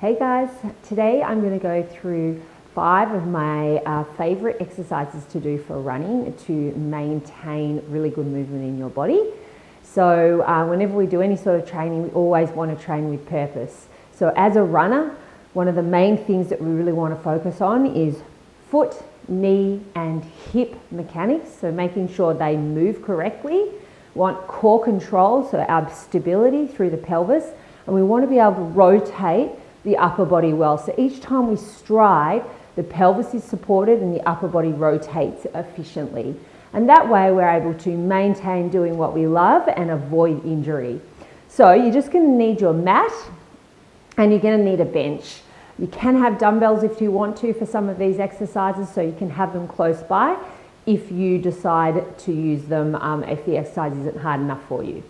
Hey guys, today I'm going to go through 5 of my favorite exercises to do for running to maintain really good movement in your body. So whenever we do any sort of training, we always want to train with purpose. So as a runner, one of the main things that we really want to focus on is foot, knee and hip mechanics. So making sure they move correctly. We want core control, so our stability through the pelvis. And we want to be able to rotate the upper body well. So each time we stride, the pelvis is supported and the upper body rotates efficiently. And that way we're able to maintain doing what we love and avoid injury. So you're just going to need your mat and you're going to need a bench. You can have dumbbells if you want to for some of these exercises, so you can have them close by if you decide to use them if the exercise isn't hard enough for you.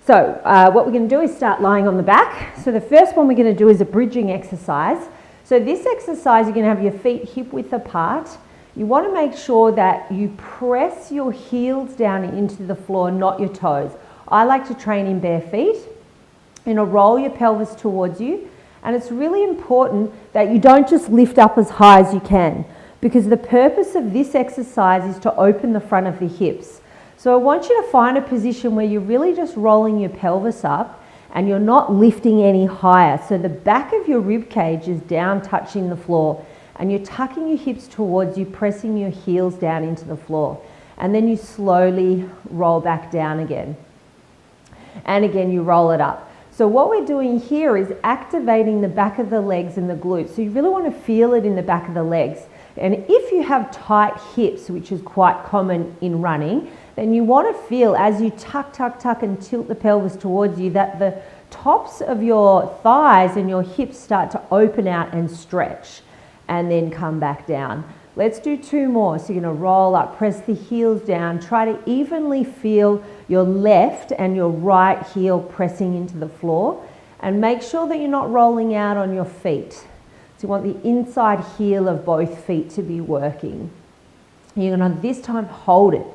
So what we're going to do is start lying on the back. So the first one we're going to do is a bridging exercise. So this exercise, you're going to have your feet hip width apart. You want to make sure that you press your heels down into the floor, not your toes. I like to train in bare feet. You're going to roll your pelvis towards you. And it's really important that you don't just lift up as high as you can, because the purpose of this exercise is to open the front of the hips. So I want you to find a position where you're really just rolling your pelvis up and you're not lifting any higher. So the back of your rib cage is down touching the floor and you're tucking your hips towards you, pressing your heels down into the floor. And then you slowly roll back down again. And again, you roll it up. So what we're doing here is activating the back of the legs and the glutes. So you really want to feel it in the back of the legs. And if you have tight hips, which is quite common in running, then you want to feel as you tuck and tilt the pelvis towards you that the tops of your thighs and your hips start to open out and stretch and then come back down. Let's do 2 more. So you're going to roll up, press the heels down, try to evenly feel your left and your right heel pressing into the floor, and make sure that you're not rolling out on your feet. So you want the inside heel of both feet to be working. You're going to this time hold it.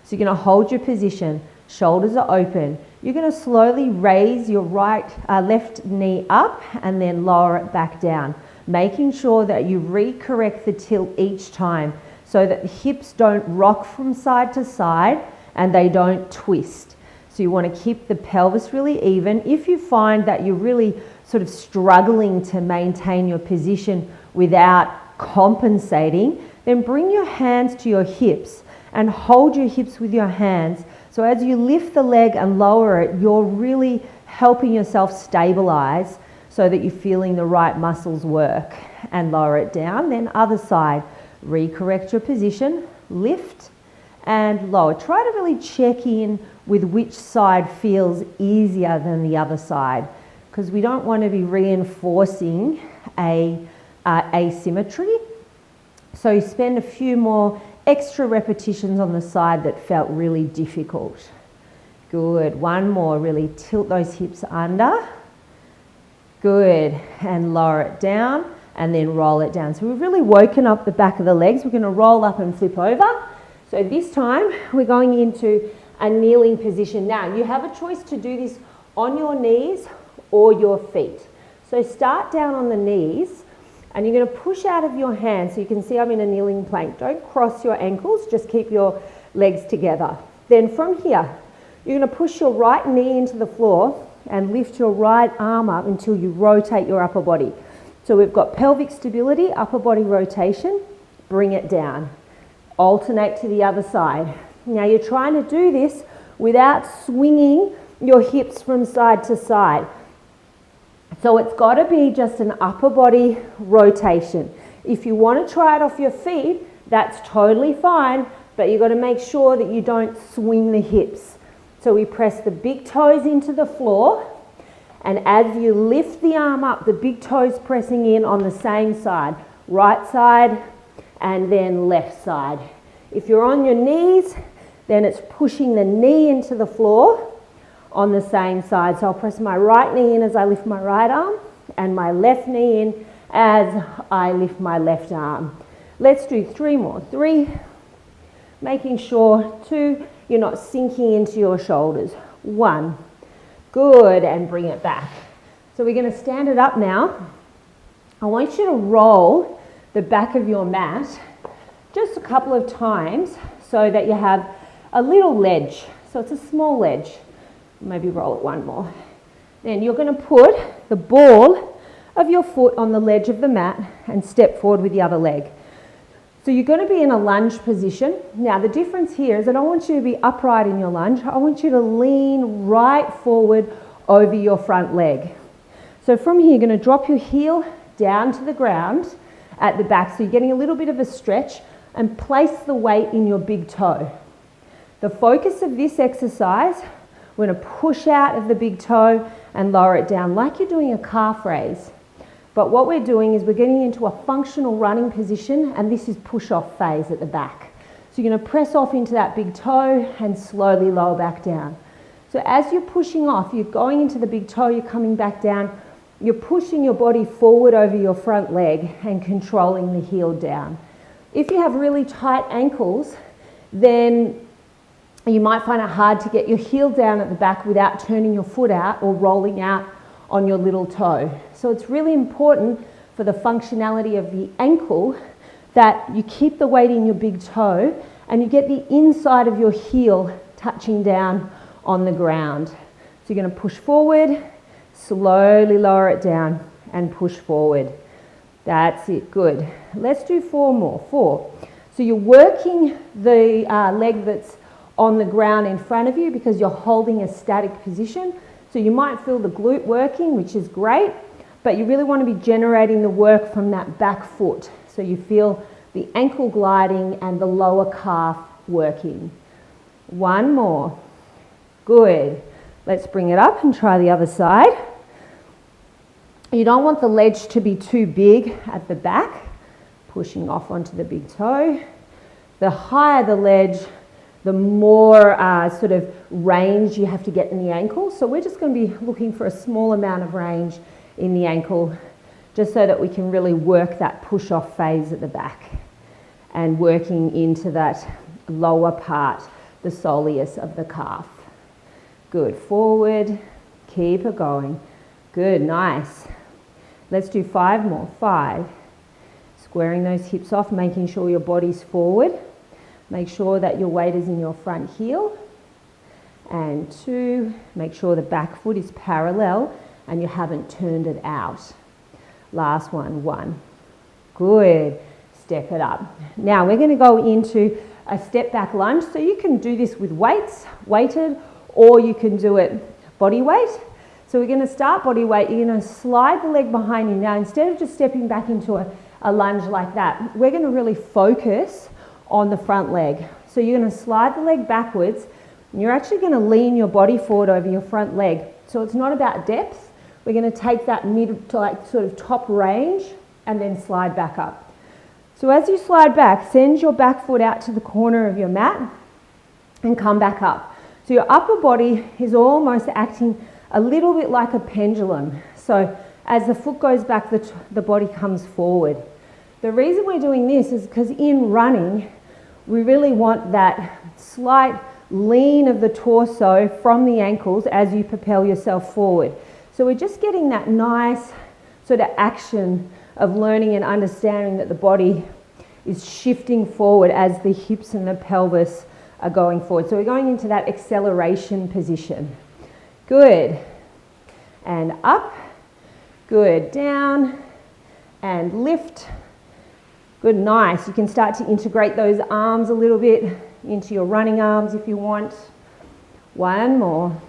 So you're going to hold your position, shoulders are open. You're going to slowly raise your left knee up and then lower it back down, making sure that you recorrect the tilt each time so that the hips don't rock from side to side and they don't twist. So you want to keep the pelvis really even. If you find that you're really sort of struggling to maintain your position without compensating, then bring your hands to your hips and hold your hips with your hands. So as you lift the leg and lower it, you're really helping yourself stabilize so that you're feeling the right muscles work, and lower it down. Then other side, recorrect your position, lift and lower. Try to really check in with which side feels easier than the other side, because we don't want to be reinforcing asymmetry. So you spend a few more extra repetitions on the side that felt really difficult. Good. 1 more. Really tilt those hips under. Good. And lower it down and then roll it down. So we've really woken up the back of the legs. We're going to roll up and flip over. So this time we're going into a kneeling position. Now you have a choice to do this on your knees or your feet. So start down on the knees. And you're going to push out of your hands. So you can see I'm in a kneeling plank. Don't cross your ankles, just keep your legs together. Then from here, you're going to push your right knee into the floor and lift your right arm up until you rotate your upper body. So we've got pelvic stability, upper body rotation, bring it down. Alternate to the other side. Now you're trying to do this without swinging your hips from side to side. So it's got to be just an upper body rotation. If you want to try it off your feet, that's totally fine, but you've got to make sure that you don't swing the hips. So we press the big toes into the floor, and as you lift the arm up, the big toes pressing in on the same side, right side and then left side. If you're on your knees, then it's pushing the knee into the floor on the same side. So I'll press my right knee in as I lift my right arm and my left knee in as I lift my left arm. Let's do 3 more. 3, making sure 2, you're not sinking into your shoulders. 1, good, and bring it back. So we're going to stand it up now. I want you to roll the back of your mat just a couple of times so that you have a little ledge. So it's a small ledge. Maybe roll it one more. Then you're going to put the ball of your foot on the ledge of the mat and step forward with the other leg. So you're going to be in a lunge position. Now the difference here is that I want you to be upright in your lunge. I want you to lean right forward over your front leg. So from here, you're going to drop your heel down to the ground at the back. So you're getting a little bit of a stretch, and place the weight in your big toe. The focus of this exercise, we're going to push out of the big toe and lower it down like you're doing a calf raise. But what we're doing is we're getting into a functional running position, and this is push-off phase at the back. So you're going to press off into that big toe and slowly lower back down. So as you're pushing off, you're going into the big toe, you're coming back down, you're pushing your body forward over your front leg and controlling the heel down. If you have really tight ankles, then you might find it hard to get your heel down at the back without turning your foot out or rolling out on your little toe. So it's really important for the functionality of the ankle that you keep the weight in your big toe and you get the inside of your heel touching down on the ground. So you're going to push forward, slowly lower it down and push forward. That's it, good. Let's do 4 more, 4. So you're working the leg that's on the ground in front of you because you're holding a static position. So you might feel the glute working, which is great, but you really want to be generating the work from that back foot. So you feel the ankle gliding and the lower calf working. 1 more, good. Let's bring it up and try the other side. You don't want the ledge to be too big at the back, pushing off onto the big toe. The higher the ledge, the more sort of range you have to get in the ankle. So we're just going to be looking for a small amount of range in the ankle just so that we can really work that push-off phase at the back and working into that lower part, the soleus of the calf. Good, forward, keep it going. Good, nice. Let's do 5 more, 5. Squaring those hips off, making sure your body's forward. Make sure that your weight is in your front heel. And 2, make sure the back foot is parallel and you haven't turned it out. Last one, 1. Good, step it up. Now we're going to go into a step back lunge. So you can do this with weights, weighted, or you can do it body weight. So we're going to start body weight. You're going to slide the leg behind you. Now instead of just stepping back into a lunge like that, we're going to really focus on the front leg. So you're going to slide the leg backwards and you're actually going to lean your body forward over your front leg. So it's not about depth. We're going to take that mid to like sort of top range and then slide back up. So as you slide back, send your back foot out to the corner of your mat and come back up. So your upper body is almost acting a little bit like a pendulum. So as the foot goes back, the body comes forward. The reason we're doing this is because in running, we really want that slight lean of the torso from the ankles as you propel yourself forward. So we're just getting that nice sort of action of learning and understanding that the body is shifting forward as the hips and the pelvis are going forward. So we're going into that acceleration position. Good. And up. Good. Down. And lift. Good, nice. You can start to integrate those arms a little bit into your running arms if you want. 1 more.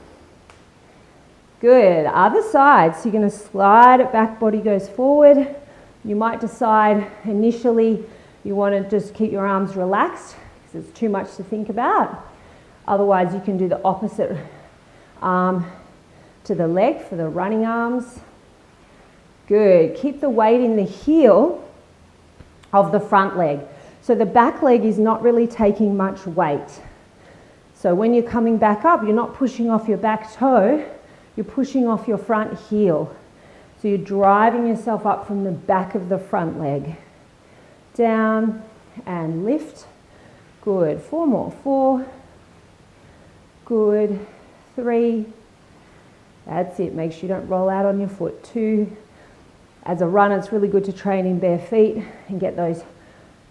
Good. Other side. So you're going to slide it back, body goes forward. You might decide initially you want to just keep your arms relaxed because it's too much to think about. Otherwise, you can do the opposite arm to the leg for the running arms. Good. Keep the weight in the heel of the front leg. So the back leg is not really taking much weight. So when you're coming back up, you're not pushing off your back toe, you're pushing off your front heel. So you're driving yourself up from the back of the front leg. Down and lift. Good. 4 more. 4. Good. 3. That's it. Make sure you don't roll out on your foot. 2. As a runner, it's really good to train in bare feet and get those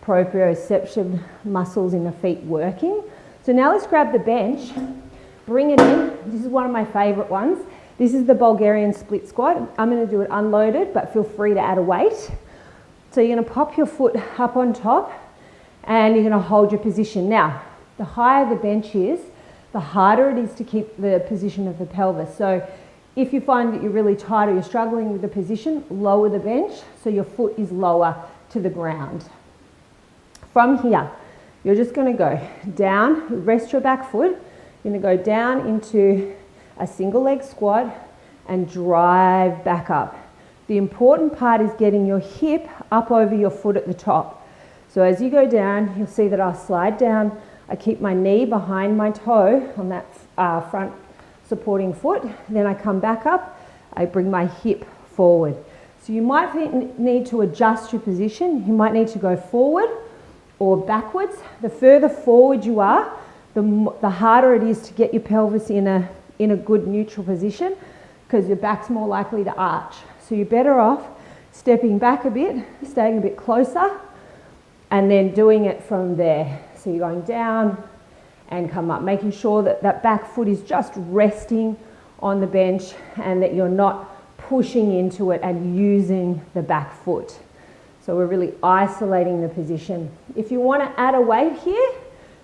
proprioception muscles in the feet working. So now let's grab the bench, bring it in. This is one of my favorite ones. This is the Bulgarian split squat. I'm going to do it unloaded, but feel free to add a weight. So you're going to pop your foot up on top and you're going to hold your position. Now, the higher the bench is, the harder it is to keep the position of the pelvis. So if you find that you're really tight or you're struggling with the position, lower the bench so your foot is lower to the ground. From here, you're just going to go down, rest your back foot. You're going to go down into a single leg squat and drive back up. The important part is getting your hip up over your foot at the top. So as you go down, you'll see that I'll slide down. I keep my knee behind my toe on that front supporting foot. Then I come back up, I bring my hip forward. So you might need to adjust your position. You might need to go forward or backwards. The further forward you are, the harder it is to get your pelvis in a good neutral position because your back's more likely to arch. So you're better off stepping back a bit, staying a bit closer, and then doing it from there. So you're going down and come up, making sure that that back foot is just resting on the bench and that you're not pushing into it and using the back foot. So we're really isolating the position. If you want to add a weight here,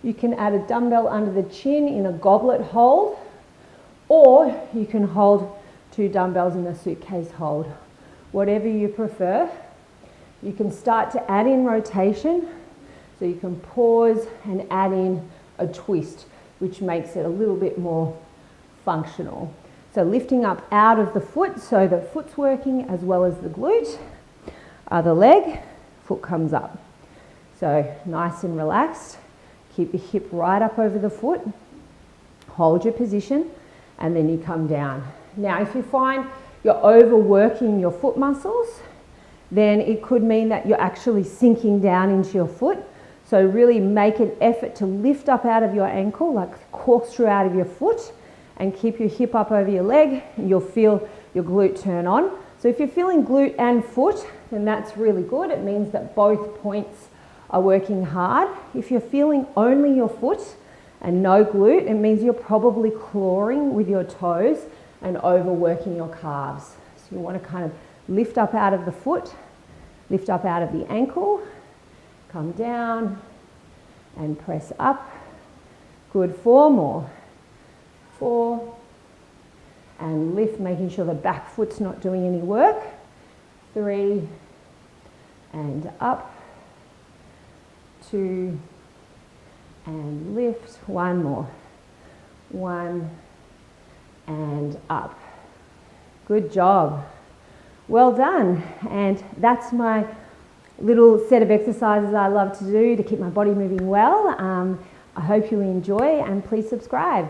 you can add a dumbbell under the chin in a goblet hold, or you can hold 2 dumbbells in a suitcase hold. Whatever you prefer. You can start to add in rotation, so you can pause and add in a twist, which makes it a little bit more functional. So lifting up out of the foot, so the foot's working as well as the glute. Other leg, foot comes up. So nice and relaxed. Keep your hip right up over the foot. Hold your position and then you come down. Now if you find you're overworking your foot muscles, then it could mean that you're actually sinking down into your foot. So really make an effort to lift up out of your ankle, like corkscrew out of your foot, and keep your hip up over your leg, and you'll feel your glute turn on. So if you're feeling glute and foot, then that's really good. It means that both points are working hard. If you're feeling only your foot and no glute, it means you're probably clawing with your toes and overworking your calves. So you want to kind of lift up out of the foot, lift up out of the ankle, come down and press up. Good, 4 more. 4, and lift, making sure the back foot's not doing any work. 3, and up. 2, and lift. 1 more. 1, and up. Good job. Well done. And that's my little set of exercises I love to do to keep my body moving well. I hope you enjoy, and please subscribe.